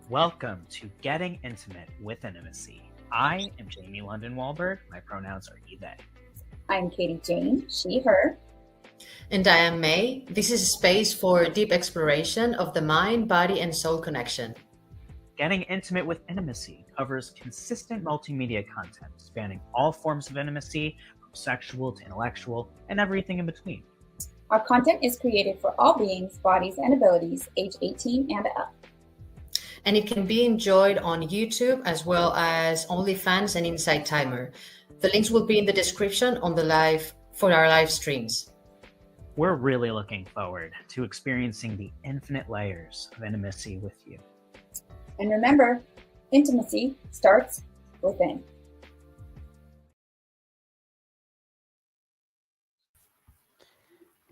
Welcome to Getting Intimate with Intimacy. I am Jamie London Wollberg. My pronouns are he, they. I'm Katie Jayne, she, her. And I am May. This is a space for deep exploration of the mind, body, and soul connection. Getting Intimate with Intimacy covers consistent multimedia content spanning all forms of intimacy, from sexual to intellectual, and everything in between. Our content is created for all beings, bodies, and abilities, age 18 and up. And it can be enjoyed on YouTube as well as OnlyFans and InsightTimer. The links will be in the description on for our live streams. We're really looking forward to experiencing the infinite layers of intimacy with you. And remember, intimacy starts within.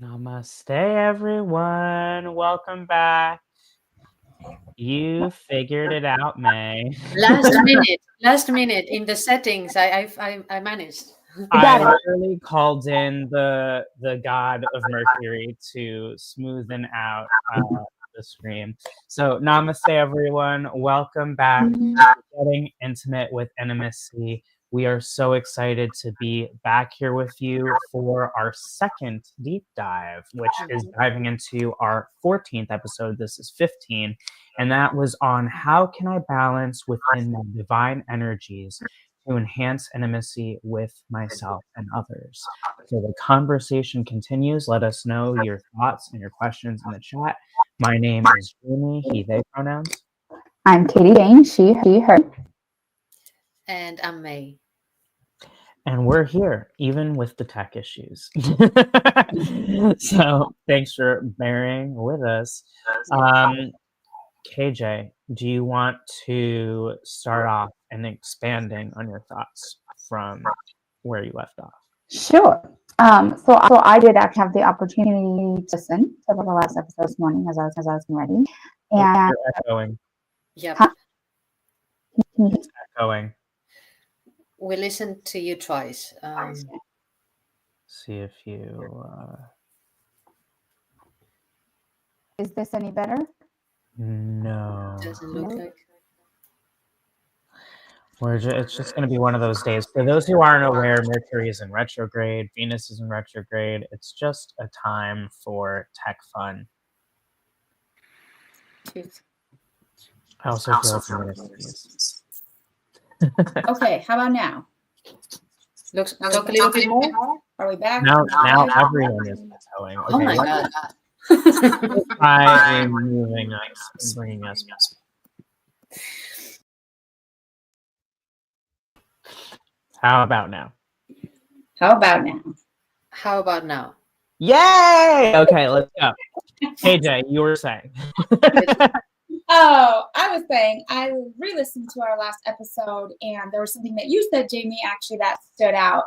Namaste, everyone. Welcome back. You figured it out, May. Last minute in the settings, I managed. I literally called in the god of Mercury to smoothen out the stream. So namaste, everyone. Welcome back to Getting Intimate with Intimacy. We are so excited to be back here with you for our second deep dive, which is diving into our 14th episode. This is 15. And that was on how can I balance within my divine energies to enhance intimacy with myself and others. So the conversation continues. Let us know your thoughts and your questions in the chat. My name is Jayne, he, they pronouns. I'm Katie Jayne, she, her. And I'm May. And we're here, even with the tech issues. So thanks for bearing with us. KJ, do you want to start off and expanding on your thoughts from where you left off? Sure. So I did actually have the opportunity to listen to the last episode this morning as I was getting ready. And you're echoing. Yep. Huh? It's echoing. We listened to you twice. See if you... Is this any better? No. Doesn't look like. It's just going to be one of those days. For those who aren't aware, Mercury is in retrograde, Venus is in retrograde. It's just a time for tech fun. I also feel like Okay, how about now? Talk a little bit more. Are we back? Now everyone is telling. Okay, Oh my God. I am moving us and bringing us back. How about now? How about now? How about now? Yay! Okay, let's go. KJ, you were saying. Oh, I was saying, I re-listened to our last episode, and there was something that you said, Jamie, actually, that stood out.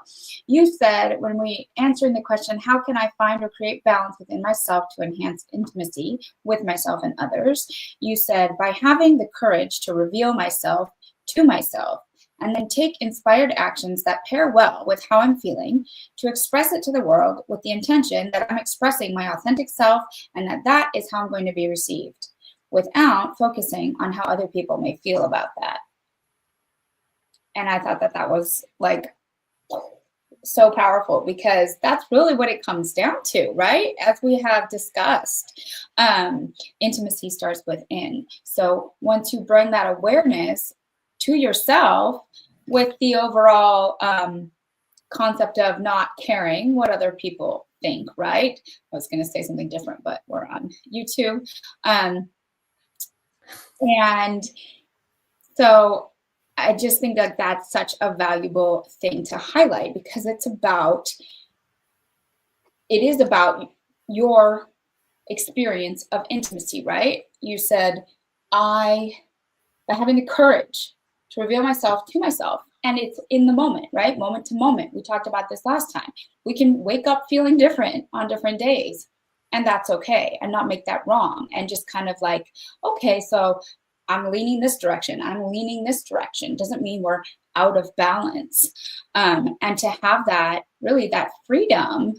You said, when we answering the question, how can I find or create balance within myself to enhance intimacy with myself and others? You said, by having the courage to reveal myself to myself, and then take inspired actions that pair well with how I'm feeling to express it to the world with the intention that I'm expressing my authentic self and that is how I'm going to be received, without focusing on how other people may feel about that. And I thought that was like so powerful, because that's really what it comes down to, right? As we have discussed, intimacy starts within. So once you bring that awareness to yourself with the overall concept of not caring what other people think, right? I was going to say something different, but we're on YouTube. And so I just think that that's such a valuable thing to highlight, because it is about your experience of intimacy, right? You said, by having the courage to reveal myself to myself, and it's in the moment, right? Moment to moment. We talked about this last time. We can wake up feeling different on different days, and that's okay, and not make that wrong, and just kind of like, okay, so I'm leaning this direction, I'm leaning this direction. Doesn't mean we're out of balance. And to have that, really that freedom,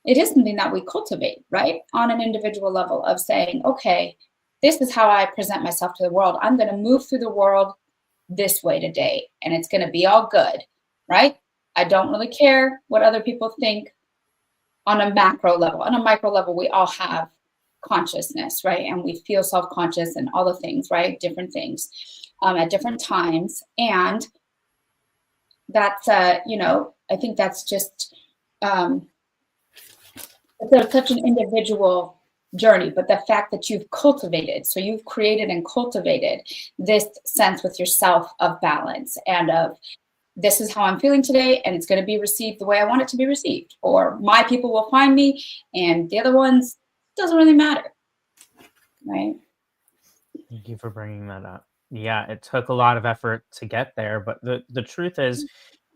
it is something that we cultivate, right? On an individual level of saying, okay, this is how I present myself to the world. I'm going to move through the world this way today, and it's going to be all good, right? I don't really care what other people think on a macro level. On a micro level, we all have consciousness, right? And we feel self-conscious and all the things, right? Different things at different times. And that's, you know, I think that's just, it's such an individual journey, but the fact that you've cultivated, so you've created and cultivated this sense with yourself of balance and of, this is how I'm feeling today, and it's going to be received the way I want it to be received. Or my people will find me, and the other ones, doesn't really matter, right? Thank you for bringing that up. Yeah, it took a lot of effort to get there, but the truth is,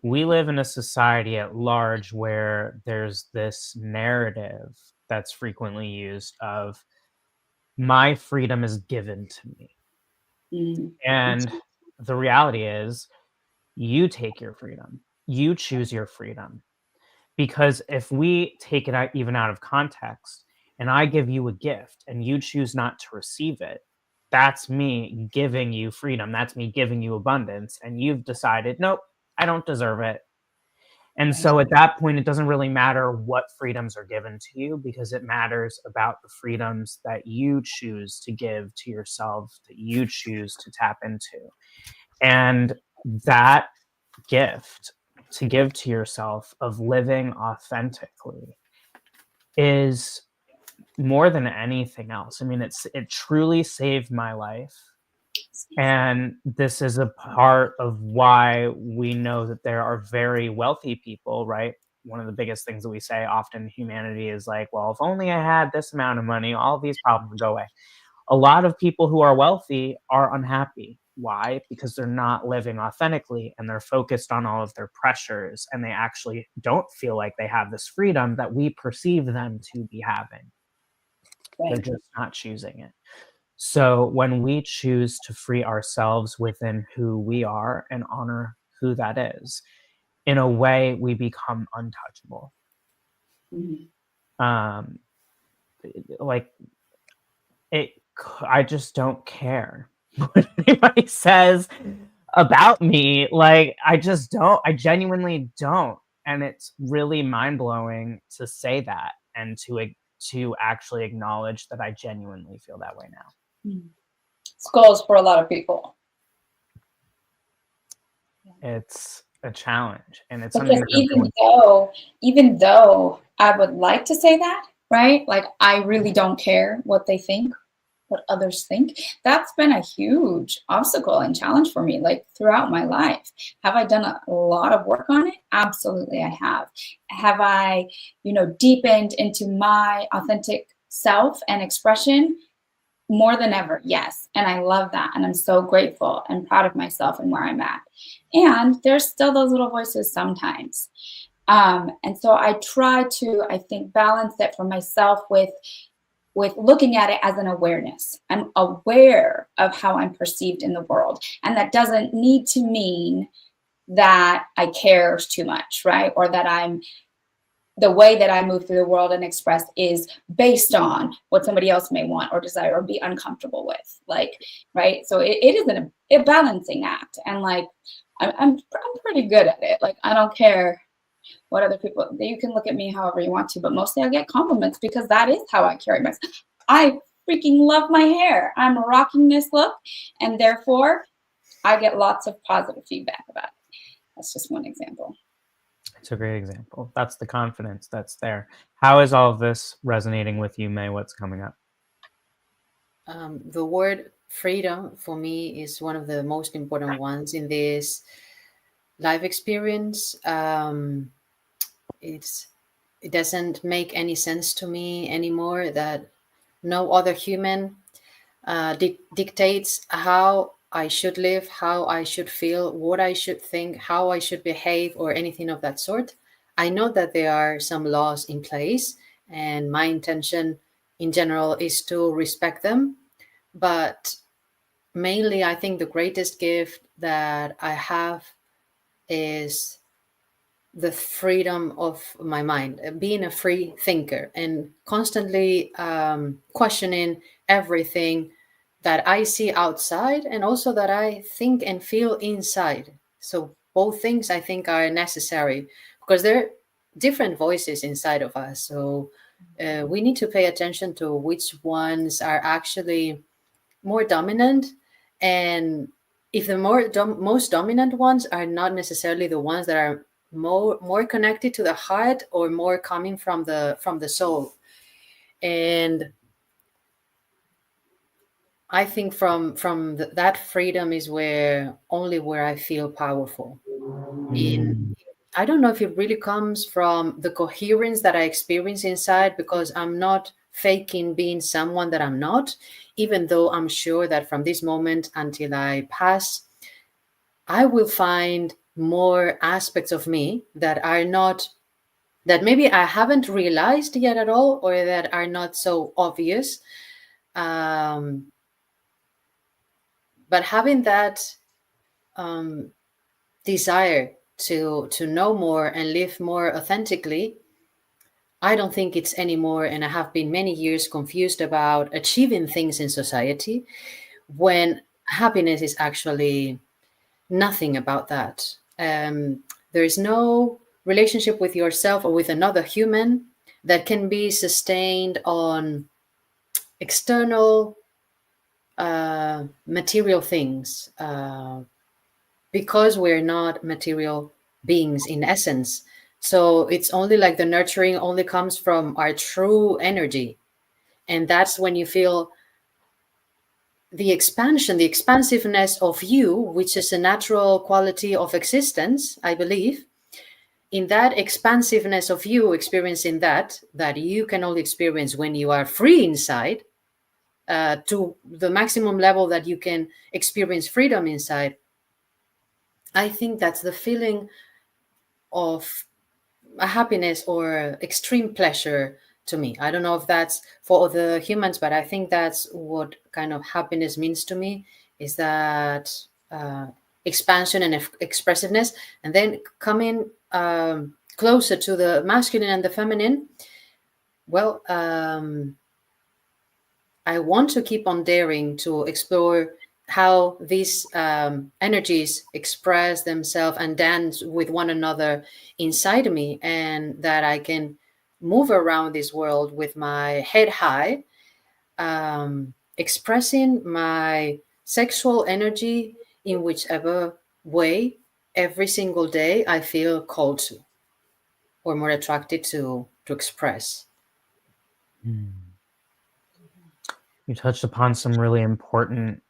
we live in a society at large where there's this narrative that's frequently used of, my freedom is given to me. And the reality is, you take your freedom. You choose your freedom. Because if we take it out, even out of context, and I give you a gift and you choose not to receive it, that's me giving you freedom. That's me giving you abundance. And you've decided, nope, I don't deserve it. And so at that point, it doesn't really matter what freedoms are given to you, because it matters about the freedoms that you choose to give to yourself, that you choose to tap into. And that gift to give to yourself of living authentically is more than anything else. I mean, it truly saved my life. And this is a part of why we know that there are very wealthy people, right? One of the biggest things that we say often in humanity is like, well, if only I had this amount of money, all these problems would go away. A lot of people who are wealthy are unhappy. Why? Because they're not living authentically, and they're focused on all of their pressures, and they actually don't feel like they have this freedom that we perceive them to be having. Right. They're just not choosing it. So when we choose to free ourselves within who we are and honor who that is, in a way, we become untouchable. I just don't care what anybody says about me. Like, I just don't. I genuinely don't. And it's really mind-blowing to say that, and to actually acknowledge that I genuinely feel that way now. It's goals for a lot of people. It's a challenge, and it's because even though I would like to say that, right? Like, I really don't care what they think, what others think. That's been a huge obstacle and challenge for me, like, throughout my life. Have I done a lot of work on it? Absolutely, I have. Have I, deepened into my authentic self and expression? More than ever, yes. And I love that. And I'm so grateful and proud of myself and where I'm at. And there's still those little voices sometimes. And so I try to, I think, balance that for myself with looking at it as an awareness. I'm aware of how I'm perceived in the world. And that doesn't need to mean that I care too much, right? Or that the way that I move through the world and express is based on what somebody else may want or desire or be uncomfortable with, like, right? So it isn't a balancing act. And like, I'm pretty good at it. Like, I don't care what other people, you can look at me however you want to, but mostly I get compliments because that is how I carry myself. I freaking love my hair. I'm rocking this look, and therefore I get lots of positive feedback about it. That's just one example. It's a great example. That's the confidence that's there. How is all of this resonating with you, May? What's coming up? The word freedom for me is one of the most important ones in this life experience. It doesn't make any sense to me anymore that no other human dictates how I should live, how I should feel, what I should think, how I should behave, or anything of that sort. I know that there are some laws in place, and my intention in general is to respect them. But mainly, I think the greatest gift that I have is the freedom of my mind, being a free thinker and constantly questioning everything that I see outside and also that I think and feel inside. So both things I think are necessary because there are different voices inside of us. So we need to pay attention to which ones are actually more dominant, and if the most dominant ones are not necessarily the ones that are more connected to the heart or more coming from the soul. And I think that freedom is where I feel powerful. In I don't know if it really comes from the coherence that I experience inside, because I'm not faking being someone that I'm not, even though I'm sure that from this moment until I pass, I will find more aspects of me that are not, that maybe I haven't realized yet at all, or that are not so obvious. Um, but having that desire to know more and live more authentically, I don't think it's anymore. And I have been many years confused about achieving things in society when happiness is actually nothing about that. There is no relationship with yourself or with another human that can be sustained on external material things, because we're not material beings in essence. So it's only like the nurturing only comes from our true energy. And that's when you feel the expansion, the expansiveness of you, which is a natural quality of existence, I believe. In that expansiveness of you, experiencing that you can only experience when you are free inside, to the maximum level that you can experience freedom inside. I think that's the feeling of a happiness or extreme pleasure to me. I don't know if that's for other humans, but I think that's what kind of happiness means to me, is that expansion and expressiveness. And then coming closer to the masculine and the feminine, well, I want to keep on daring to explore how these energies express themselves and dance with one another inside me, and that I can move around this world with my head high, expressing my sexual energy in whichever way every single day I feel called to or more attracted to express. You touched upon some really important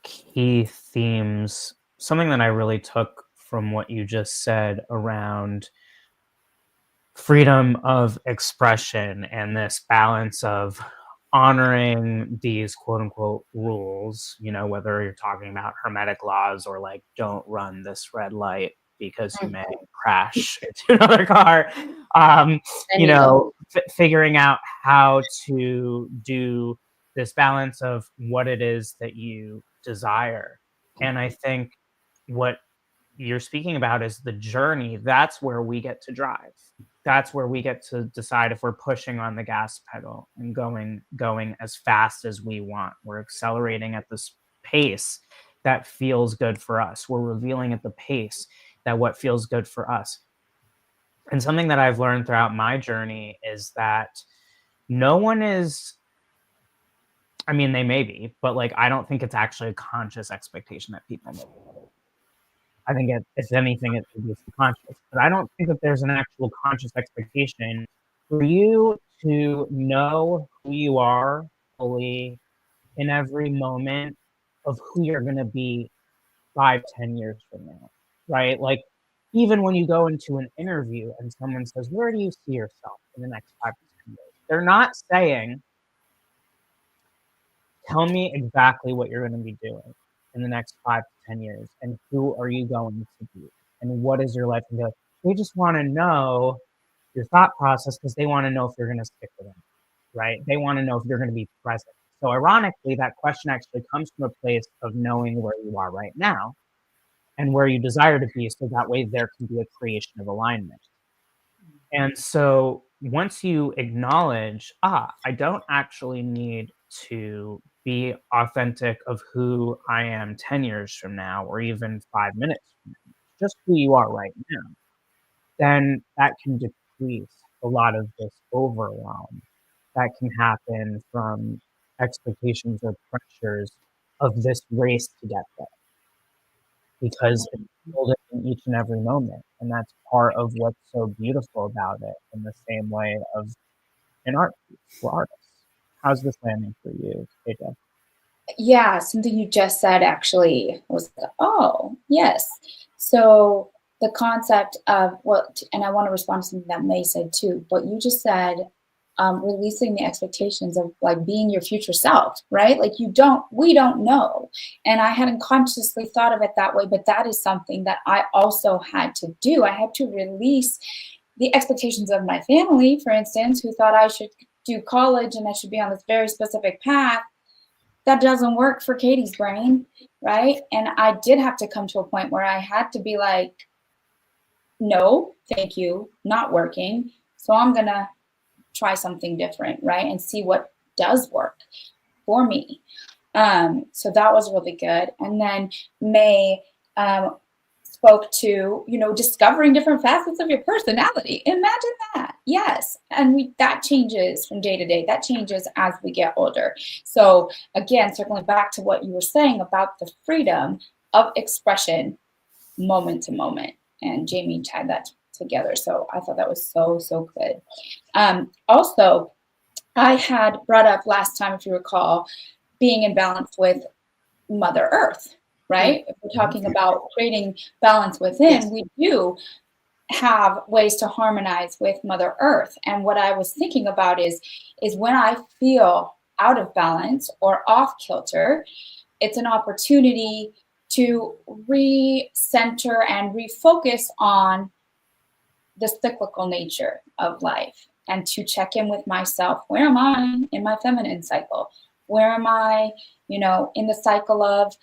key themes. Something that I really took from what you just said around freedom of expression and this balance of honoring these quote unquote rules, whether you're talking about hermetic laws or like don't run this red light because you may crash into another car. Figuring out how to do this balance of what it is that you desire. And I think what you're speaking about is the journey. That's where we get to drive. That's where we get to decide if we're pushing on the gas pedal and going as fast as we want. We're accelerating at this pace that feels good for us. We're revealing at the pace that what feels good for us. And something that I've learned throughout my journey is that no one is, I mean, they may be, but like, I don't think it's actually a conscious expectation that people make. I think if anything, it should be subconscious. But I don't think that there's an actual conscious expectation for you to know who you are fully in every moment of who you're going to be 5-10 years from now, right? Like, even when you go into an interview and someone says, where do you see yourself in the next 5 to 10 years? They're not saying, tell me exactly what you're going to be doing in the next 5 to 10 years, and who are you going to be, and what is your life going to be. They just want to know your thought process because they want to know if you're going to stick with them, right? They want to know if you're going to be present. So ironically, that question actually comes from a place of knowing where you are right now and where you desire to be, so that way there can be a creation of alignment. And so once you acknowledge, I don't actually need to be authentic of who I am 10 years from now, or even 5 minutes from now, just who you are right now, then that can decrease a lot of this overwhelm that can happen from expectations or pressures of this race to get there, because it's built in each and every moment. And that's part of what's so beautiful about it, in the same way of an art piece. We're artists. How's this landing for you, AJ? Yeah, something you just said actually was, oh, yes. So the concept of and I want to respond to something that May said too, what you just said, releasing the expectations of like being your future self, right? Like we don't know. And I hadn't consciously thought of it that way, but that is something that I also had to do. I had to release the expectations of my family, for instance, who thought I should do college and I should be on this very specific path. That doesn't work for Katie's brain, right? And I did have to come to a point where I had to be like, no, thank you, not working. So I'm going to try something different, right? And see what does work for me. So that was really good. And then May spoke to, discovering different facets of your personality. Imagine that. Yes. And that changes from day to day. That changes as we get older. So again, circling back to what you were saying about the freedom of expression moment to moment. And Jamie tied that together. So I thought that was so, so good. Also, I had brought up last time, if you recall, being in balance with Mother Earth, right? If we're talking about creating balance within, we do have ways to harmonize with Mother Earth. And what I was thinking about is when I feel out of balance or off kilter, it's an opportunity to recenter and refocus on the cyclical nature of life, and to check in with myself. Where am I in my feminine cycle? Where am I, in the cycle of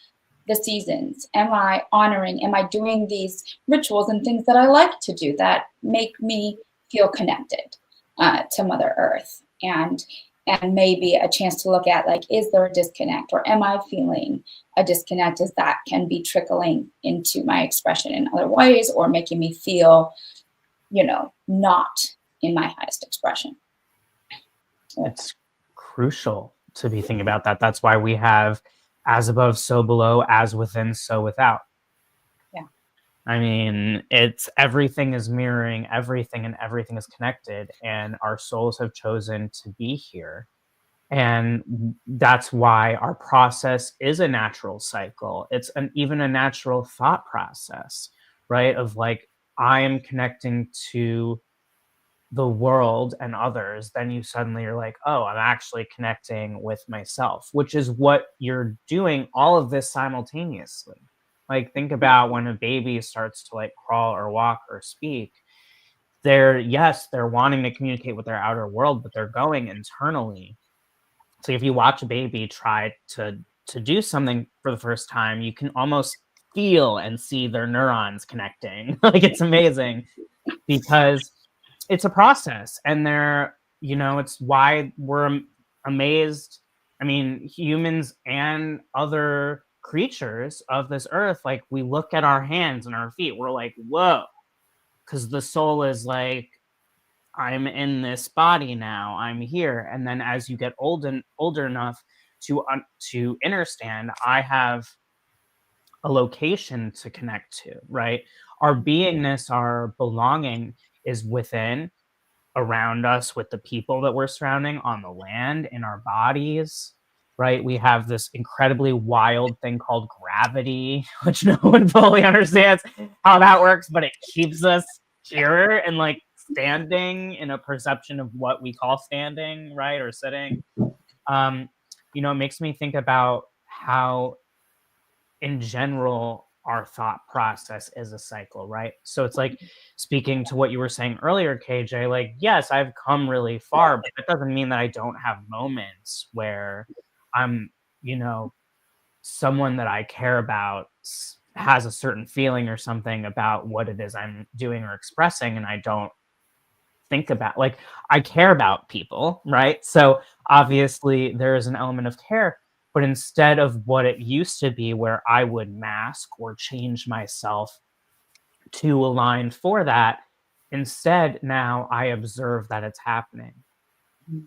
the seasons? Am I honoring? Am I doing these rituals and things that I like to do that make me feel connected to Mother Earth? And maybe a chance to look at, like, is there a disconnect, or am I feeling a disconnect? As that can be trickling into my expression in other ways, or making me feel, not in my highest expression. It's crucial to be thinking about that. That's why we have as above, so below, as within, so without. Yeah. I mean, everything is mirroring everything, and everything is connected, and our souls have chosen to be here. And that's why our process is a natural cycle. It's even a natural thought process, right? Of like, I am connecting to the world and others, then you suddenly are like, oh, I'm actually connecting with myself, which is what you're doing, all of this simultaneously. Like, think about when a baby starts to like crawl or walk or speak. They're wanting to communicate with their outer world, but they're going internally. So if you watch a baby try to do something for the first time, you can almost feel and see their neurons connecting. Like, it's amazing, because it's a process, and it's why we're amazed. I mean, humans and other creatures of this earth, like, we look at our hands and our feet, we're like, whoa, because the soul is like, I'm in this body now, I'm here. And then as you get older enough to understand, I have a location to connect to, right? Our beingness, our belonging is within, around us, with the people that we're surrounding, on the land, in our bodies, right? We have this incredibly wild thing called gravity, which no one fully understands how that works, but it keeps us here and like standing in a perception of what we call standing, right? Or sitting. It makes me think about how, in general, our thought process is a cycle, right? So it's like, speaking to what you were saying earlier, KJ, like, yes, I've come really far, but that doesn't mean that I don't have moments where I'm, someone that I care about has a certain feeling or something about what it is I'm doing or expressing, and I don't think about, like, I care about people, right? So obviously there is an element of care, But instead of what it used to be, where I would mask or change myself to align for that, instead now I observe that it's happening.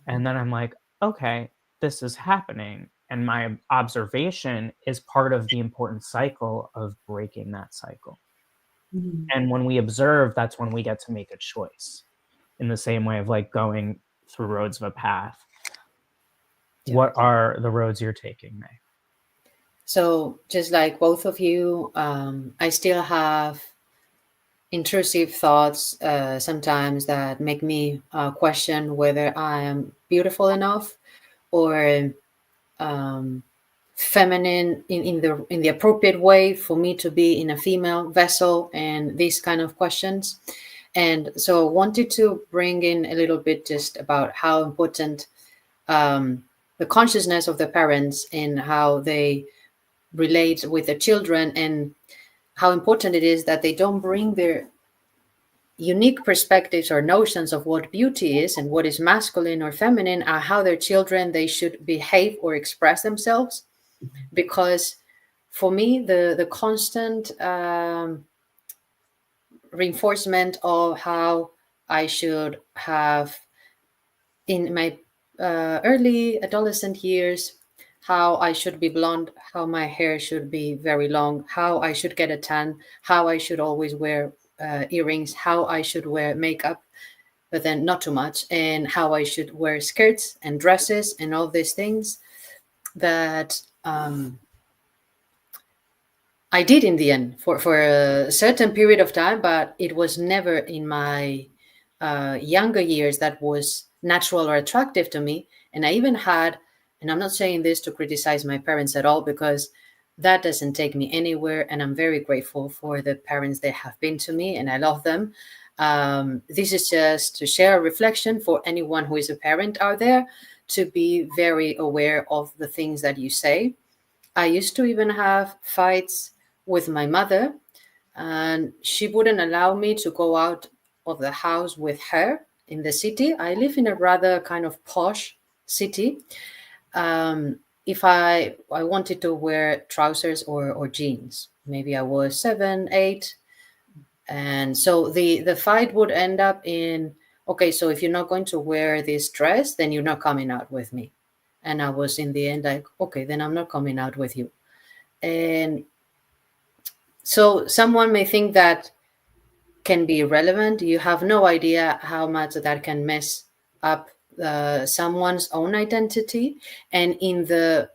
And then I'm like, okay, this is happening. And my observation is part of the important cycle of breaking that cycle. And when we observe, that's when we get to make a choice, in the same way of like going through roads of a path. What are the roads you're taking, May? So just like both of you, I still have intrusive thoughts sometimes that make me question whether I am beautiful enough or feminine in the appropriate way for me to be in a female vessel, and these kind of questions. And so wanted to bring in a little bit just about how important the consciousness of the parents and how they relate with the children, and how important it is that they don't bring their unique perspectives or notions of what beauty is and what is masculine or feminine, and how their children they should behave or express themselves. Because for me, the constant reinforcement of how I should have in my early adolescent years, how I should be blonde, how my hair should be very long, how I should get a tan, how I should always wear earrings, how I should wear makeup, but then not too much, and how I should wear skirts and dresses and all these things that I did in the end for a certain period of time, but it was never in my younger years that was natural or attractive to me. And I even had, and I'm not saying this to criticize my parents at all, because that doesn't take me anywhere. And I'm very grateful for the parents they have been to me, and I love them. This is just to share a reflection for anyone who is a parent out there, to be very aware of the things that you say. I used to even have fights with my mother, and she wouldn't allow me to go out of the house with her in the city. I live in a rather kind of posh city. If I wanted to wear trousers or jeans, maybe I was 7, 8. And so the fight would end up in, okay, so if you're not going to wear this dress, then you're not coming out with me. And I was in the end like, okay, then I'm not coming out with you. And so someone may think that can be irrelevant. You have no idea how much that can mess up someone's own identity. And in the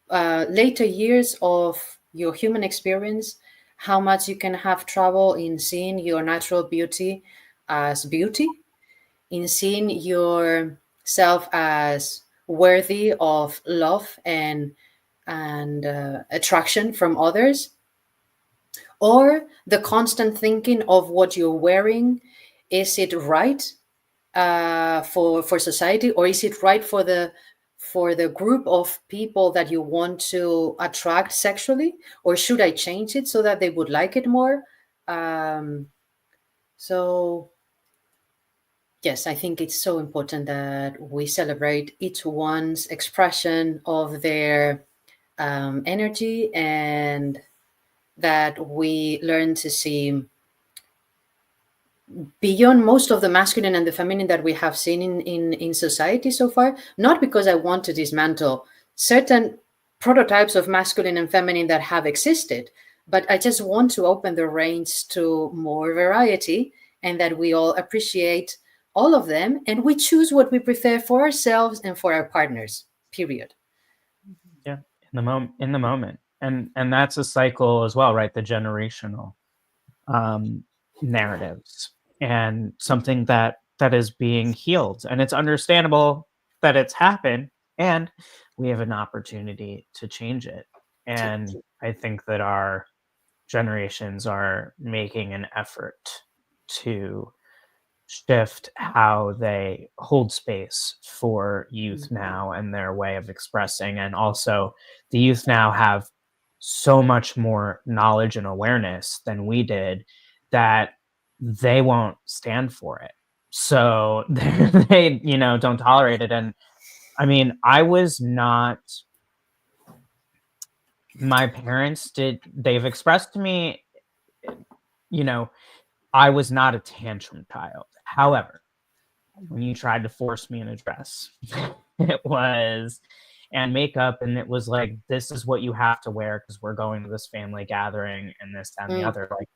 later years of your human experience, how much you can have trouble in seeing your natural beauty as beauty, in seeing yourself as worthy of love and attraction from others, or the constant thinking of what you're wearing. Is it right for society, or is it right for the group of people that you want to attract sexually, or should I change it so that they would like it more? So yes, I think it's so important that we celebrate each one's expression of their energy, and that we learn to see beyond most of the masculine and the feminine that we have seen in society so far. Not because I want to dismantle certain prototypes of masculine and feminine that have existed, but I just want to open the range to more variety, and that we all appreciate all of them, and we choose what we prefer for ourselves and for our partners, period. Yeah, in the moment. And that's a cycle as well, right? The generational narratives, and something that is being healed. And it's understandable that it's happened, and we have an opportunity to change it. And I think that our generations are making an effort to shift how they hold space for youth now and their way of expressing. And also, the youth now have so much more knowledge and awareness than we did, that they won't stand for it. So they don't tolerate it. And I mean, I was not my parents they've expressed to me, you know, I was not a tantrum child. However, when you tried to force me in a dress, it was, and makeup, and it was like, this is what you have to wear because we're going to this family gathering and this, that, and the other. Like,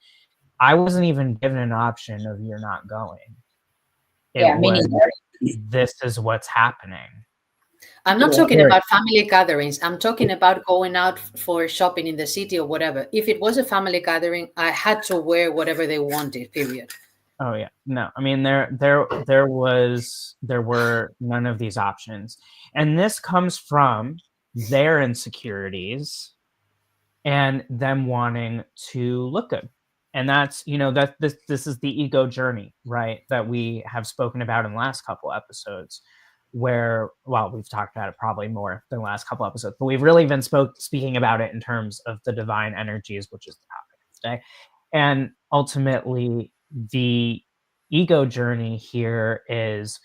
I wasn't even given an option of you're not going. It me was, neither. this is what's happening. I'm not talking about family gatherings. I'm talking about going out for shopping in the city or whatever. If it was a family gathering, I had to wear whatever they wanted, period. Oh yeah, no. I mean, there were none of these options, and this comes from their insecurities and them wanting to look good, and that's, you know, that this is the ego journey, right? That we have spoken about in the last couple episodes, where, well, we've talked about it probably more than the last couple episodes, but we've really been speaking about it in terms of the divine energies, which is the topic of today, and ultimately the ego journey here is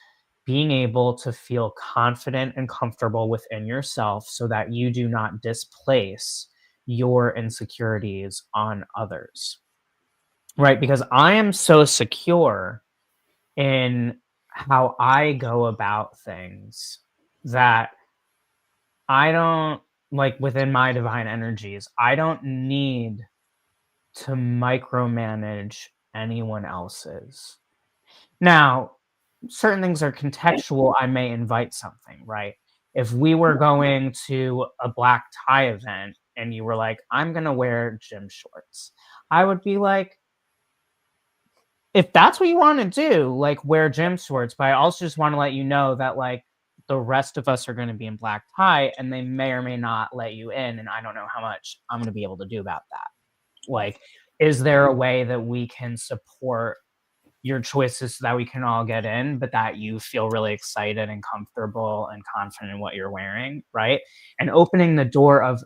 being able to feel confident and comfortable within yourself so that you do not displace your insecurities on others, right? Because I am so secure in how I go about things that I don't, like, within my divine energies, I don't need to micromanage anyone else's. Now, certain things are contextual. I may invite something, right? If we were going to a black tie event and you were like, I'm going to wear gym shorts, I would be like, if that's what you want to do, like, wear gym shorts. But I also just want to let you know that, like, the rest of us are going to be in black tie and they may or may not let you in. And I don't know how much I'm going to be able to do about that. Like, is there a way that we can support your choices so that we can all get in, but that you feel really excited and comfortable and confident in what you're wearing, right? And opening the door of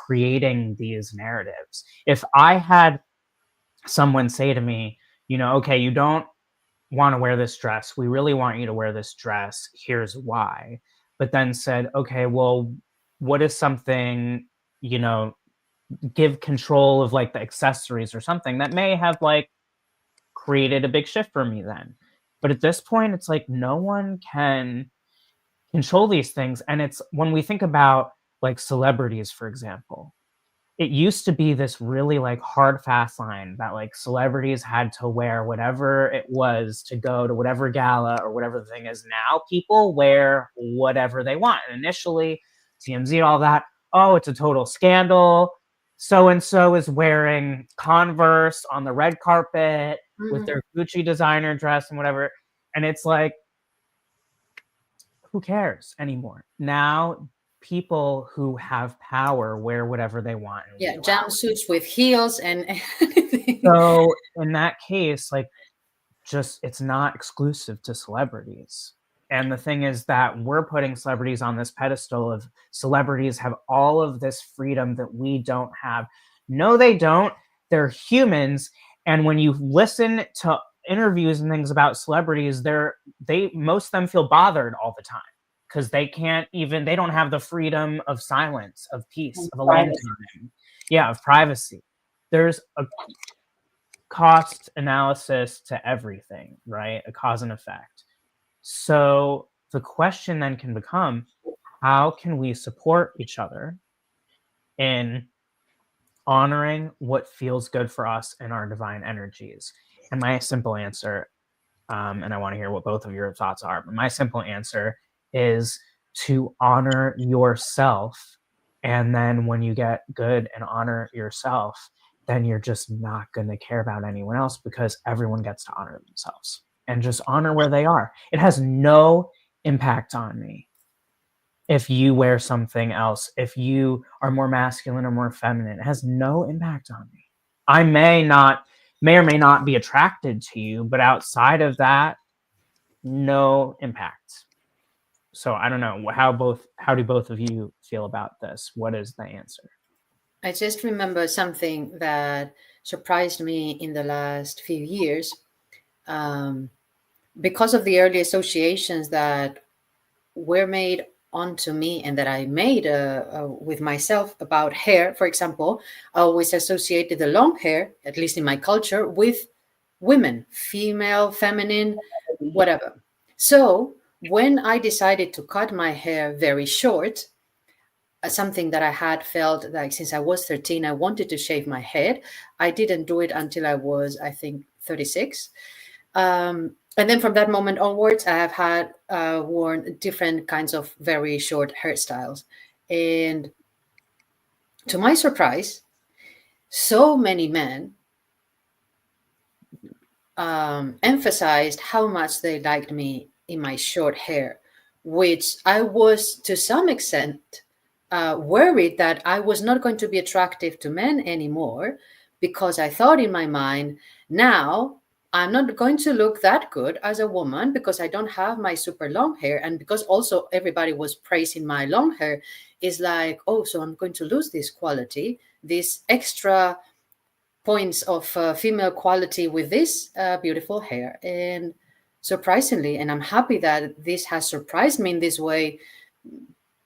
creating these narratives. If I had someone say to me, you know, okay, you don't want to wear this dress. We really want you to wear this dress. Here's why. But then said, okay, well, what is something, you know, give control of, like, the accessories or something that may have, like, created a big shift for me then. But at this point, it's like no one can control these things. And it's when we think about, like, celebrities, for example, it used to be this really, like, hard, fast line that, like, celebrities had to wear whatever it was to go to whatever gala or whatever the thing is. Now people wear whatever they want. And initially, TMZ, all that, oh, it's a total scandal. So-and-so is wearing Converse on the red carpet with their Gucci designer dress and whatever. And it's like, who cares anymore? Now people who have power wear whatever they want. Yeah, jumpsuits with heels and anything. So in that case, like, just, it's not exclusive to celebrities. And the thing is that we're putting celebrities on this pedestal of celebrities have all of this freedom that we don't have. No, they don't. They're humans. And when you listen to interviews and things about celebrities, most of them feel bothered all the time because they don't have the freedom of silence, of peace, of alone time. Yeah, of privacy. There's a cost analysis to everything, right? A cause and effect. So the question then can become, how can we support each other in honoring what feels good for us in our divine energies? And my simple answer, and I want to hear what both of your thoughts are, but my simple answer is to honor yourself. And then when you get good and honor yourself, then you're just not going to care about anyone else because everyone gets to honor themselves and just honor where they are. It has no impact on me if you wear something else, if you are more masculine or more feminine. It has no impact on me. I may or may not be attracted to you, but outside of that, no impact. So I don't know, how do both of you feel about this? What is the answer? I just remember something that surprised me in the last few years. Because of the early associations that were made onto me and that I made with myself about hair, for example, I always associated the long hair, at least in my culture, with women, female, feminine, whatever. So when I decided to cut my hair very short, something that I had felt like since I was 13, I wanted to shave my head. I didn't do it until I was, I think, 36. And then from that moment onwards, I have had worn different kinds of very short hairstyles. And to my surprise, so many men emphasized how much they liked me in my short hair, which I was to some extent worried that I was not going to be attractive to men anymore, because I thought in my mind, now I'm not going to look that good as a woman because I don't have my super long hair. And because also everybody was praising my long hair, is like, oh, so I'm going to lose this quality, this extra points of female quality with this beautiful hair. And surprisingly, and I'm happy that this has surprised me in this way,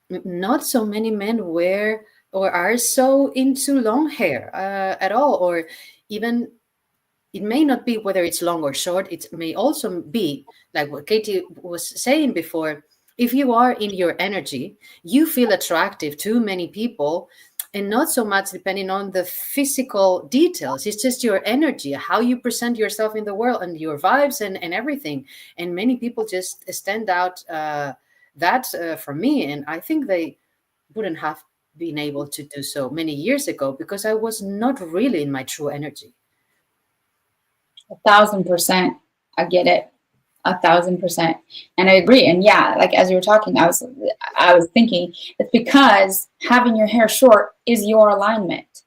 not so many men wear or are so into long hair at all. Or even, it may not be whether it's long or short, it may also be like what Katie was saying before. If you are in your energy, you feel attractive to many people, and not so much depending on the physical details. It's just your energy, how you present yourself in the world, and your vibes and everything. And many people just stand out from me. And I think they wouldn't have been able to do so many years ago because I was not really in my true energy. 1,000%. I get it. 1,000%. And I agree. And yeah, like as you were talking, I was thinking it's because having your hair short is your alignment.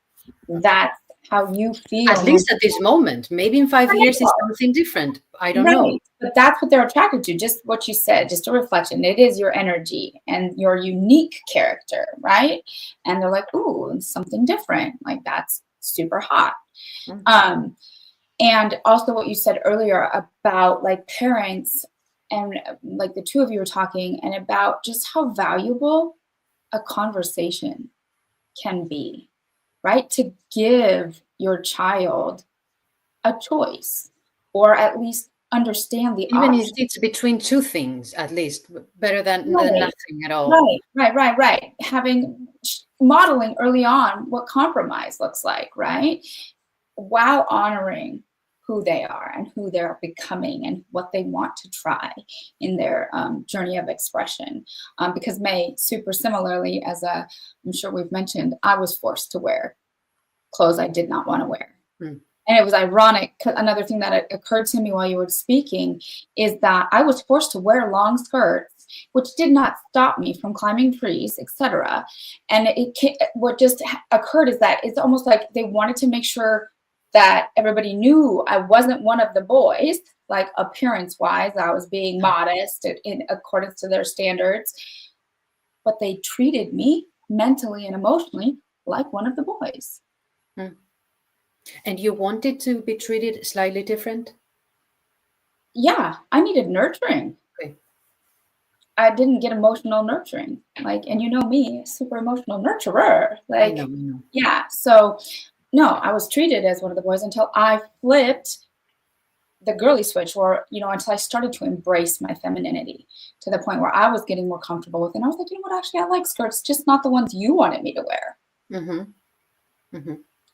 That's how you feel. At least at this moment. Maybe in 5 years it's something different. I don't know. But that's what they're attracted to. Just what you said, just a reflection. It is your energy and your unique character, right? And they're like, ooh, something different. Like that's super hot. Mm-hmm. And also what you said earlier about like parents, and like the two of you were talking, and about just how valuable a conversation can be, right? To give your child a choice, or at least understand the even options. if it's between two things, at least better than nothing at all. Right. Modeling early on what compromise looks like, right? While honoring who they are and who they're becoming and what they want to try in their journey of expression. Because May, super similarly, as I'm sure we've mentioned, I was forced to wear clothes I did not want to wear. And it was ironic. Another thing that occurred to me while you were speaking is that I was forced to wear long skirts, which did not stop me from climbing trees, etc. And what just occurred is that it's almost like they wanted to make sure that everybody knew I wasn't one of the boys, like appearance-wise, I was being modest in accordance to their standards. But they treated me mentally and emotionally like one of the boys. And you wanted to be treated slightly different? Yeah, I needed nurturing. Okay. I didn't get emotional nurturing. And you know me, super emotional nurturer. I know. Yeah. So no, I was treated as one of the boys until I flipped the girly switch, or, until I started to embrace my femininity to the point where I was getting more comfortable with it. And I was like, you know what, actually, I like skirts, just not the ones you wanted me to wear.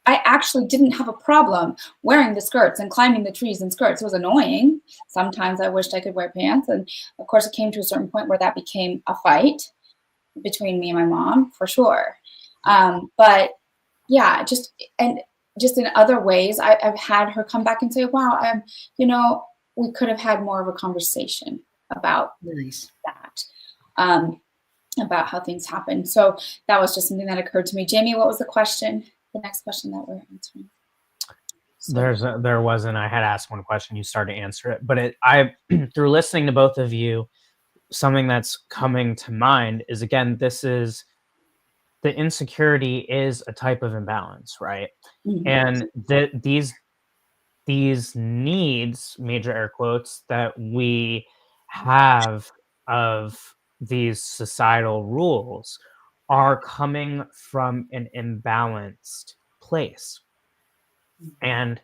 I actually didn't have a problem wearing the skirts and climbing the trees in skirts. It was annoying. Sometimes I wished I could wear pants. And of course, it came to a certain point where that became a fight between me and my mom, for sure. But yeah, just in other ways, I've had her come back and say, wow, we could have had more of a conversation about that, about how things happen. So that was just something that occurred to me. Jamie, what was the question? The next question that we're answering. There wasn't. I had asked one question. You started to answer it, but through listening to both of you, something that's coming to mind is, again, the insecurity is a type of imbalance, right? Mm-hmm. And these needs, major air quotes, that we have of these societal rules are coming from an imbalanced place. And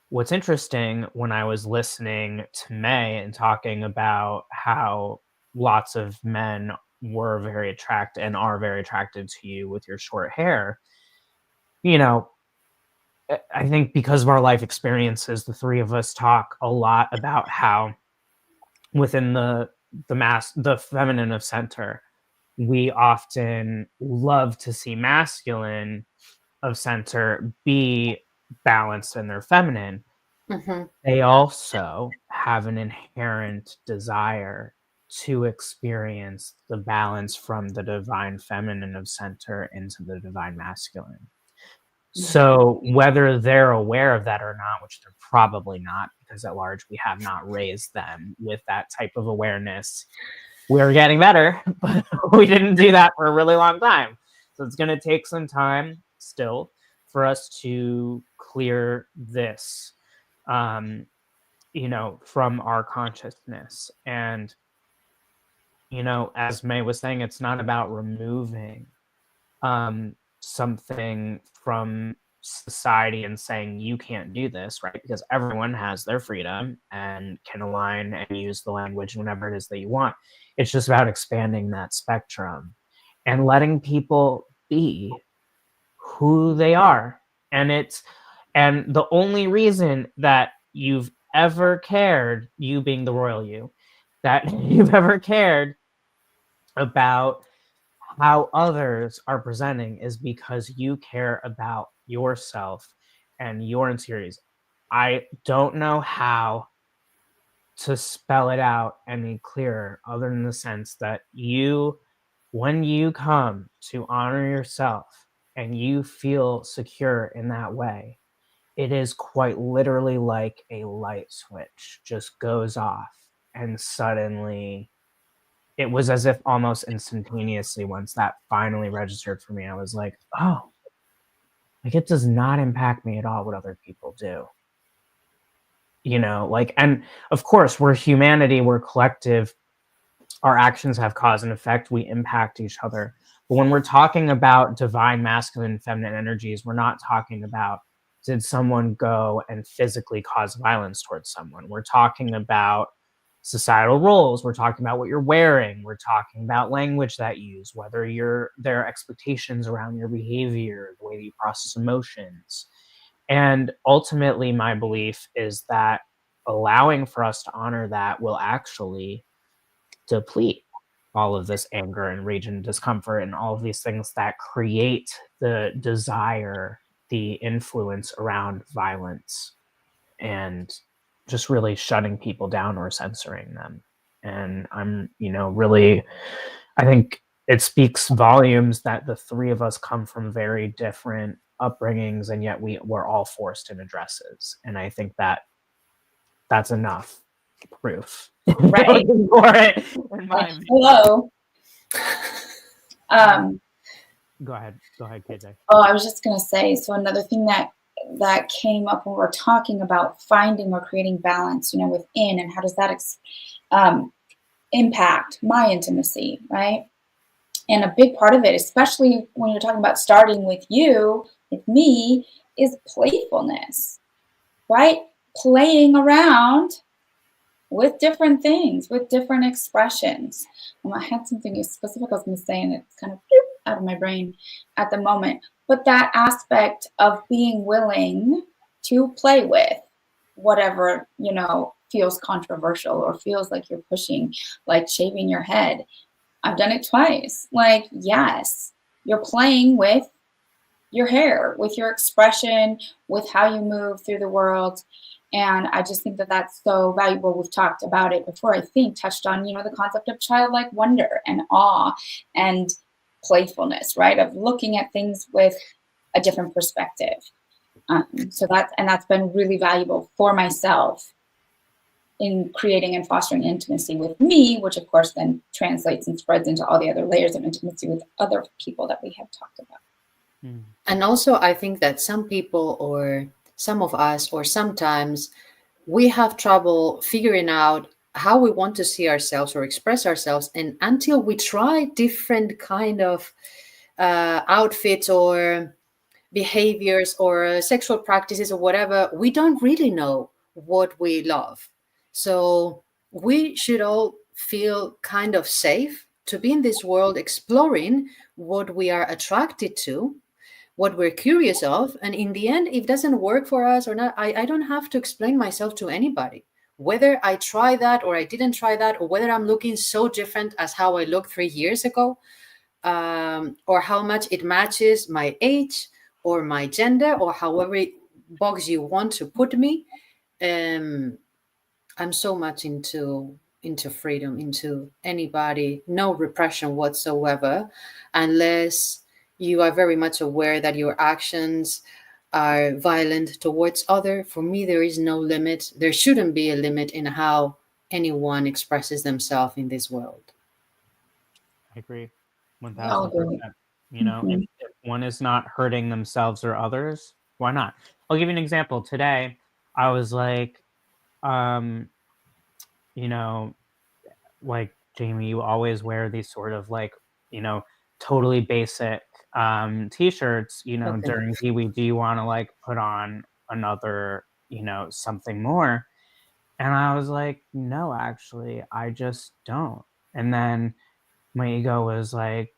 what's interesting, when I was listening to May and talking about how lots of men were very attracted and are very attracted to you with your short hair, you know, I think because of our life experiences, the three of us talk a lot about how within the feminine of center, we often love to see masculine of center be balanced in their feminine. Mm-hmm. They also have an inherent desire to experience the balance from the divine feminine of center into the divine masculine. So whether they're aware of that or not, which they're probably not, because at large we have not raised them with that type of awareness. We're getting better, but we didn't do that for a really long time. So it's going to take some time still for us to clear this, from our consciousness. And, as May was saying, it's not about removing something from society and saying you can't do this, right? Because everyone has their freedom and can align and use the language whenever it is that you want. It's just about expanding that spectrum and letting people be who they are. And the only reason that you've ever cared, you being the royal you, that you've ever cared about how others are presenting is because you care about yourself and your insecurities. I don't know how to spell it out any clearer other than the sense that when you come to honor yourself and you feel secure in that way, it is quite literally like a light switch just goes off, and suddenly it was as if almost instantaneously, once that finally registered for me, I was like, oh, like it does not impact me at all what other people do. And of course, we're humanity, we're collective, our actions have cause and effect, we impact each other. But when we're talking about divine masculine and feminine energies, we're not talking about, did someone go and physically cause violence towards someone? We're talking about societal roles. We're talking about what you're wearing. We're talking about language that you use, whether there are expectations around your behavior, the way that you process emotions. And ultimately, my belief is that allowing for us to honor that will actually deplete all of this anger and rage and discomfort and all of these things that create the desire, the influence around violence, and just really shutting people down or censoring them. And I'm, really, I think it speaks volumes that the three of us come from very different upbringings, and yet we're all forced in addresses. And I think that's enough proof. Right. For it, in my view. Hello. Go ahead, KJ. Oh, I was just going to say, so another thing that came up when we're talking about finding or creating balance, within, and how does that impact my intimacy, right? And a big part of it, especially when you're talking about starting with me, is playfulness, right? Playing around with different things, with different expressions. I had something specific I was going to say, and it's kind of out of my brain at the moment. But that aspect of being willing to play with whatever, feels controversial or feels like you're pushing, like shaving your head. I've done it twice. Like, yes, you're playing with your hair, with your expression, with how you move through the world. And I just think that that's so valuable. We've talked about it before, I think, touched on, the concept of childlike wonder and awe and playfulness, right? Of looking at things with a different perspective. So that's been really valuable for myself in creating and fostering intimacy with me, which of course then translates and spreads into all the other layers of intimacy with other people that we have talked about. And also, I think that some people, or some of us, or sometimes we have trouble figuring out how we want to see ourselves or express ourselves. And until we try different kind of outfits or behaviors or sexual practices or whatever, we don't really know what we love. So we should all feel kind of safe to be in this world exploring what we are attracted to, what we're curious of. And in the end, if it doesn't work for us or not, I don't have to explain myself to anybody. Whether I try that or I didn't try that, or whether I'm looking so different as how I looked 3 years ago, or how much it matches my age or my gender or however box you want to put me. I'm so much into freedom, into anybody, no repression whatsoever, unless you are very much aware that your actions are violent towards other. For me, there is no limit. There shouldn't be a limit in how anyone expresses themselves in this world. I agree, 1000%. agree. You know, if one is not hurting themselves or others, why not? I'll give you an example. Today, I was like, you know, like, Jamie, you always wear these sort of like, you know, totally basic t-shirts, you know, Okay. during GIWI. Do you want to like put on another, you know, something more? And I was like, no, actually, I just don't. And then my ego was like,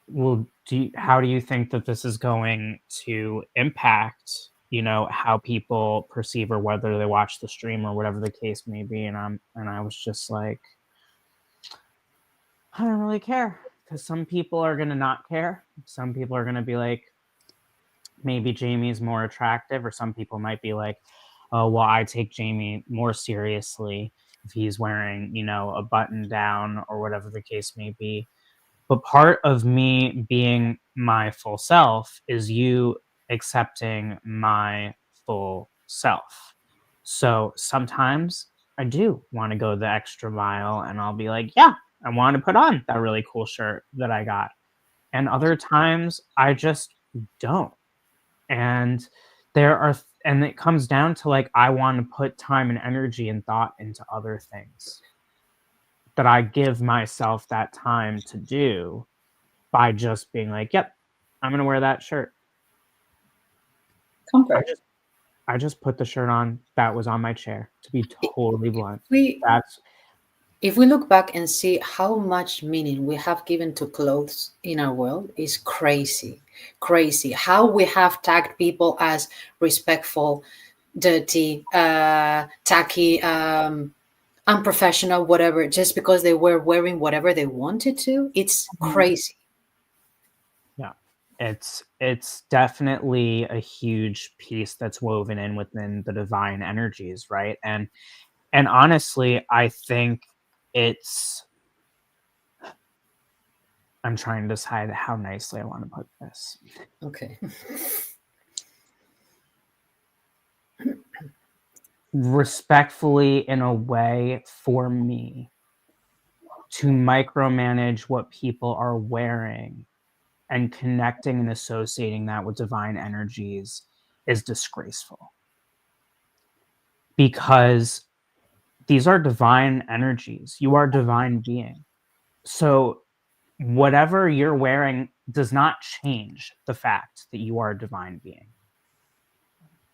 well, how do you think that this is going to impact, you know, how people perceive or whether they watch the stream or whatever the case may be? And I was just like, I don't really care, because some people are going to not care. Some people are going to be like, maybe Jamie's more attractive, or some people might be like, oh, well, I take Jamie more seriously if he's wearing, you know, a button down or whatever the case may be. But part of me being my full self is you accepting my full self. So sometimes I do want to go the extra mile and I'll be like, yeah, I want to put on that really cool shirt that I got. And other times I just don't. And and it comes down to like, I want to put time and energy and thought into other things that I give myself that time to do by just being like, yep, I'm going to wear that shirt. Comfort. I just put the shirt on that was on my chair, to be totally blunt. If we look back and see how much meaning we have given to clothes in our world, is crazy. How we have tagged people as respectful, dirty, tacky, unprofessional, whatever, just because they were wearing whatever they wanted to. It's crazy. Yeah, it's definitely a huge piece that's woven in within the divine energies, right? And honestly, I think I'm trying to decide how nicely I want to put this. Okay. Respectfully, in a way, for me, to micromanage what people are wearing and connecting and associating that with divine energies is disgraceful. Because these are divine energies. You are a divine being. So whatever you're wearing does not change the fact that you are a divine being.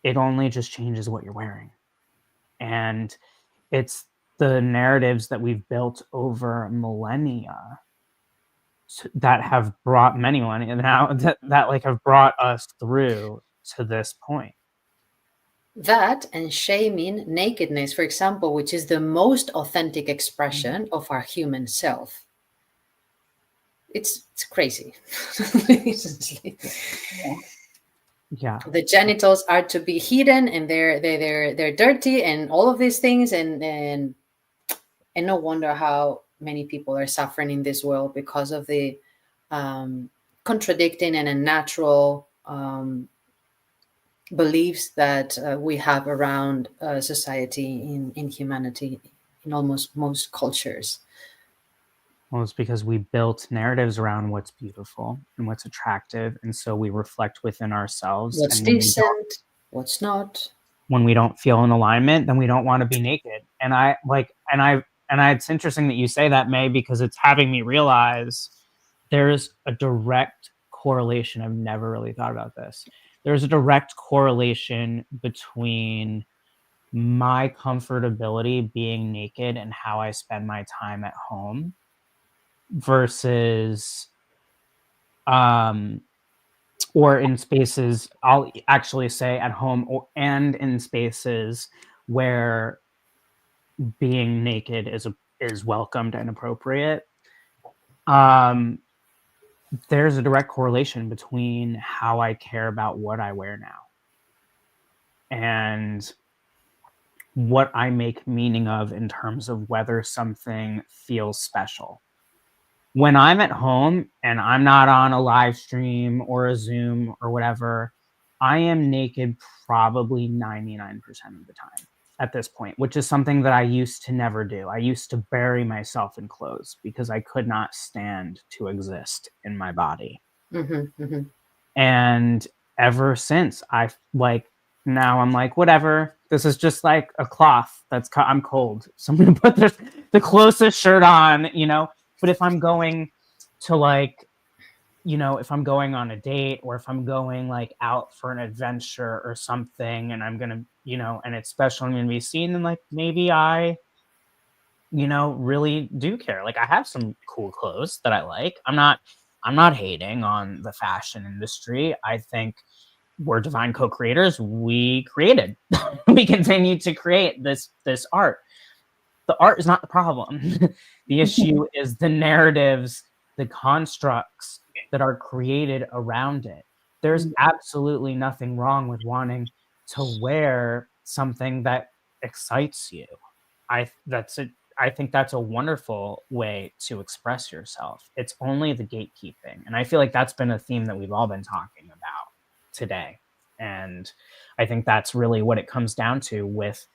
It only just changes what you're wearing. And it's the narratives that we've built over millennia that have brought many millennia now that like have brought us through to this point. That and shaming nakedness, for example, which is the most authentic expression of our human self. It's crazy. Yeah. The genitals are to be hidden, and they're dirty, and all of these things, and no wonder how many people are suffering in this world because of the contradicting and unnatural beliefs that we have around society, in humanity, in almost most cultures. Well, it's because we built narratives around what's beautiful and what's attractive, and so we reflect within ourselves. What's decent, what's not. When we don't feel in alignment, then we don't want to be naked. And I it's interesting that you say that, May, because it's having me realize there's a direct correlation. I've never really thought about this. There's a direct correlation between my comfortability being naked and how I spend my time at home versus or in spaces, I'll actually say at home and in spaces where being naked is welcomed and appropriate. There's a direct correlation between how I care about what I wear now and what I make meaning of in terms of whether something feels special. When I'm at home and I'm not on a live stream or a Zoom or whatever, I am naked probably 99% of the time at this point, which is something that I used to never do. I used to bury myself in clothes because I could not stand to exist in my body. And ever since, now I'm like, whatever. This is just like a cloth I'm cold. So I'm going to put the closest shirt on, But if I'm going to if I'm going on a date or if I'm going out for an adventure or something and I'm going to, and it's special, I'm going to be seen, then maybe I, really do care. I have some cool clothes that I like. I'm not hating on the fashion industry. I think we're divine co-creators. We created, we continue to create this art. The art is not the problem. The issue is the narratives, the constructs that are created around it. There's absolutely nothing wrong with wanting to wear something that excites you. I think that's a wonderful way to express yourself. It's only the gatekeeping. And I feel like that's been a theme that we've all been talking about today. And I think that's really what it comes down to with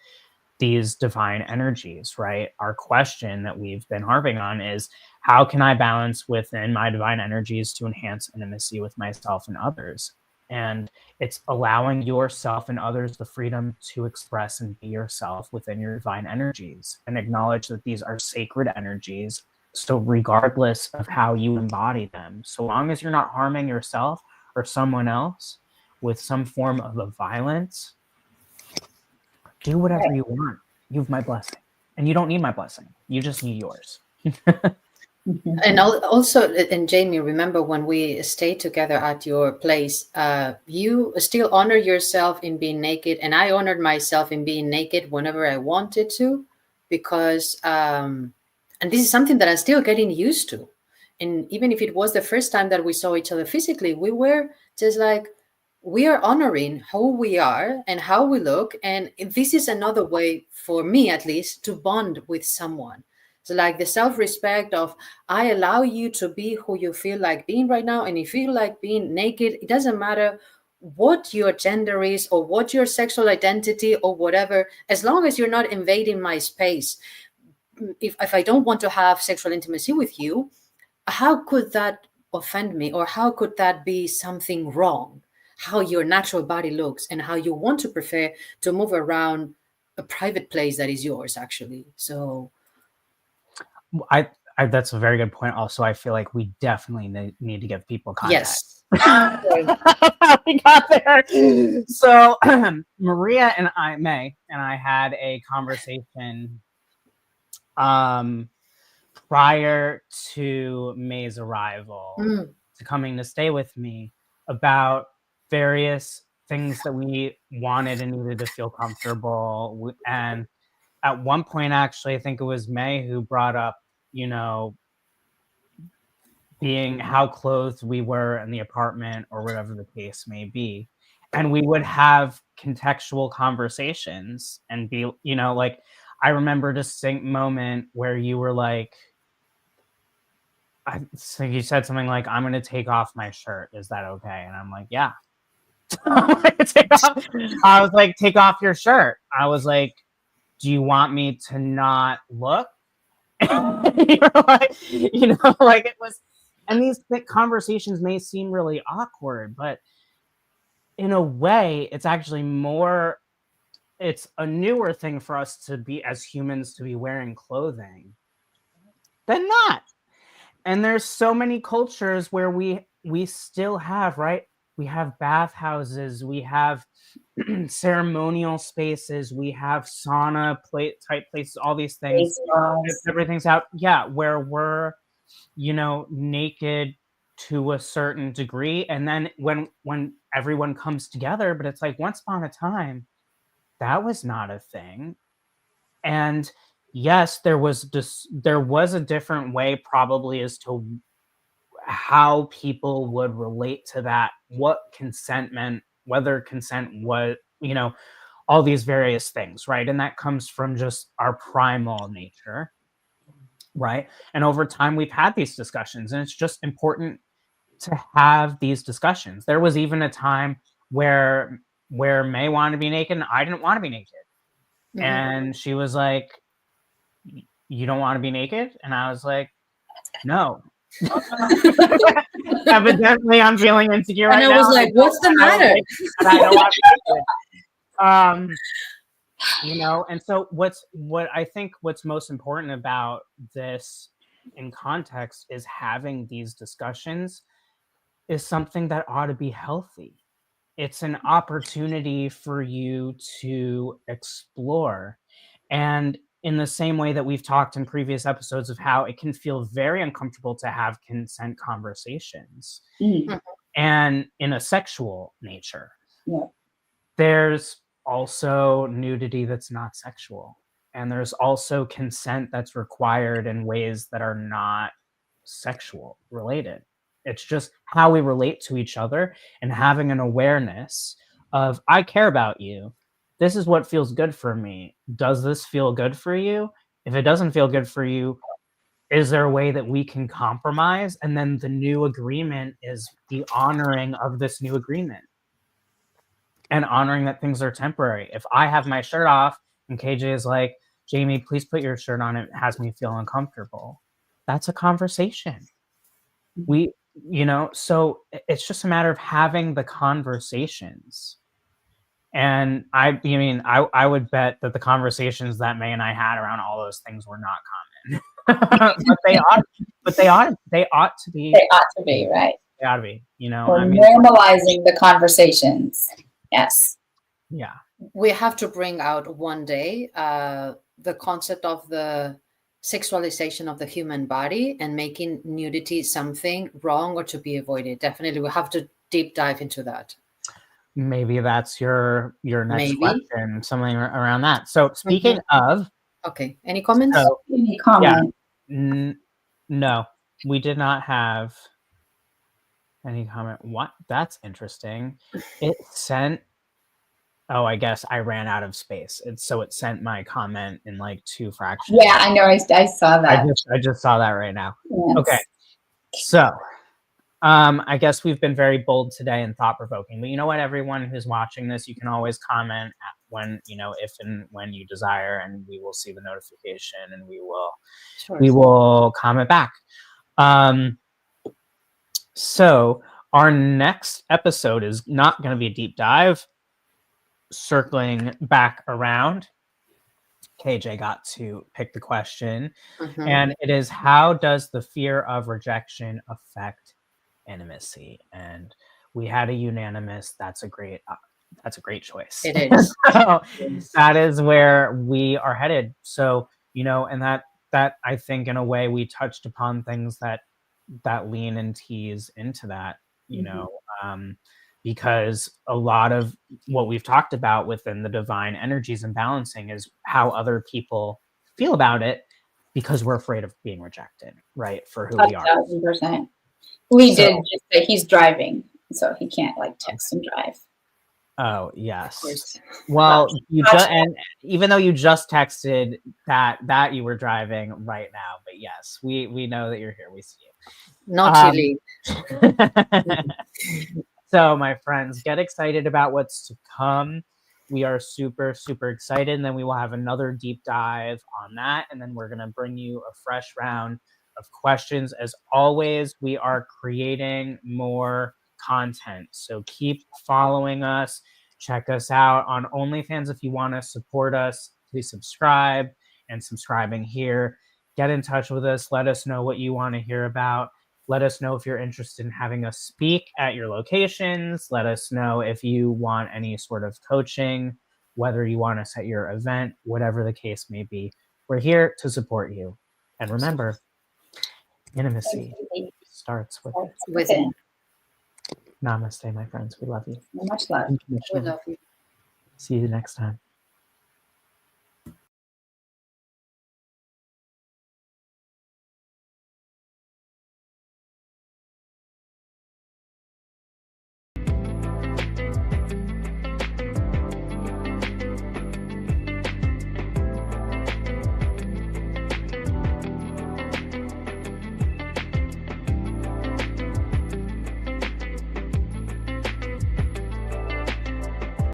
these divine energies, right? Our question that we've been harping on is, how can I balance within my divine energies to enhance intimacy with myself and others? And it's allowing yourself and others the freedom to express and be yourself within your divine energies and acknowledge that these are sacred energies. So regardless of how you embody them, so long as you're not harming yourself or someone else with some form of a violence, do whatever you want. You have my blessing. And you don't need my blessing. You just need yours. And also, and Jamie, remember when we stayed together at your place, you still honor yourself in being naked. And I honored myself in being naked whenever I wanted to, because, and this is something that I'm still getting used to. And even if it was the first time that we saw each other physically, we were just we are honoring who we are and how we look. And this is another way, for me at least, to bond with someone. So the self-respect of, I allow you to be who you feel like being right now. And if you feel like being naked, it doesn't matter what your gender is or what your sexual identity or whatever, as long as you're not invading my space. If I don't want to have sexual intimacy with you, how could that offend me? Or how could that be something wrong? How your natural body looks and how you want to prefer to move around a private place that is yours, actually. So I that's a very good point. Also, I feel like we definitely need to give people context. Yes. We got there. So Maria and May and I had a conversation prior to May's arrival to coming to stay with me about various things that we wanted and needed to feel comfortable. And at one point, actually, I think it was May who brought up, being how clothed we were in the apartment or whatever the case may be. And we would have contextual conversations and be, I remember a distinct moment where you were like, so you said something like, I'm going to take off my shirt. Is that okay? And I'm like, yeah. I was like, take off your shirt. I was like, do you want me to not look? It was, and these conversations may seem really awkward, but in a way, it's actually more it's a newer thing for us to be, as humans, to be wearing clothing than not. And there's so many cultures where we still have, right? We have bathhouses, we have ceremonial spaces, we have sauna type places, all these things. Everything's out, yeah, where we're, you know, naked to a certain degree. And then when everyone comes together, but it's like once upon a time, that was not a thing. And yes, there was a different way probably as to how people would relate to that, what consent meant, whether consent was, you know, all these various things, right? And that comes from just our primal nature, right? And over time, we've had these discussions, and it's just important to have these discussions. There was even a time where May wanted to be naked and I didn't want to be naked. Mhm. And she was like, "You don't want to be naked?" And I was like, "No." Evidently, I'm feeling insecure right And now. I was like, "What's the matter?" And I don't want to be naked. You know, and so what I think what's most important about this in context is having these discussions is something that ought to be healthy. It's an opportunity for you to explore. And in the same way that we've talked in previous episodes of how it can feel very uncomfortable to have consent conversations, and in a sexual nature. Yeah. There's also nudity that's not sexual. And there's also consent that's required in ways that are not sexual related. It's just how we relate to each other and having an awareness of, I care about you. This is what feels good for me. Does this feel good for you? If it doesn't feel good for you, is there a way that we can compromise? And then the new agreement is the honoring of this new agreement and honoring that things are temporary. If I have my shirt off and KJ is like, "Jamie, please put your shirt on. It has me feel uncomfortable." That's a conversation. We, you know, so it's just a matter of having the conversations. And I mean, I would bet that the conversations that May and I had around all those things were not common. but they ought to be. They ought to be, right? They ought to be, you know. We're I mean, normalizing the conversations. Yes. yeah. We have to bring out one day the concept of the sexualization of the human body and making nudity something wrong or to be avoided. Definitely, we have to deep dive into that. Maybe that's your next Maybe. question, something around that. So speaking of, Okay, any comments? so Any comment? no, we did not have any comment. What? That's interesting. It sent. Oh, I guess I ran out of space. So it sent my comment in like 2 fractions. Yeah, I know. I saw that. I just saw that right now. Yes. Okay. So, I guess we've been very bold today and thought-provoking. But you know what, everyone who's watching this, you can always comment at when, you know, if and when you desire, and we will see the notification and we will comment back. So our next episode is not going to be a deep dive. Circling back around, KJ got to pick the question, and it is, how does the fear of rejection affect intimacy? And we had a unanimous, that's a great choice. It is. So that is where we are headed. So, you know, and that I think in a way we touched upon things that lean and tease into that, you know, because a lot of what we've talked about within the divine energies and balancing is how other people feel about it, because we're afraid of being rejected, right? For who we are. 1,000%. We did just say he's driving, so he can't like text and drive. Oh, yes. Well, and even though you just texted that you were driving right now, but yes, we know that you're here. We see you. Not really. So, my friends, get excited about what's to come. We are super, super excited. And then we will have another deep dive on that. And then we're going to bring you a fresh round of questions. As always, we are creating more content. So keep following us. Check us out on OnlyFans if you want to support us. Please subscribe, and subscribing here. Get in touch with us. Let us know what you want to hear about. Let us know if you're interested in having us speak at your locations. Let us know if you want any sort of coaching, whether you want us at your event, whatever the case may be. We're here to support you. And remember, intimacy starts Within. Namaste, my friends. We love you. Much love. We love you. See you next time.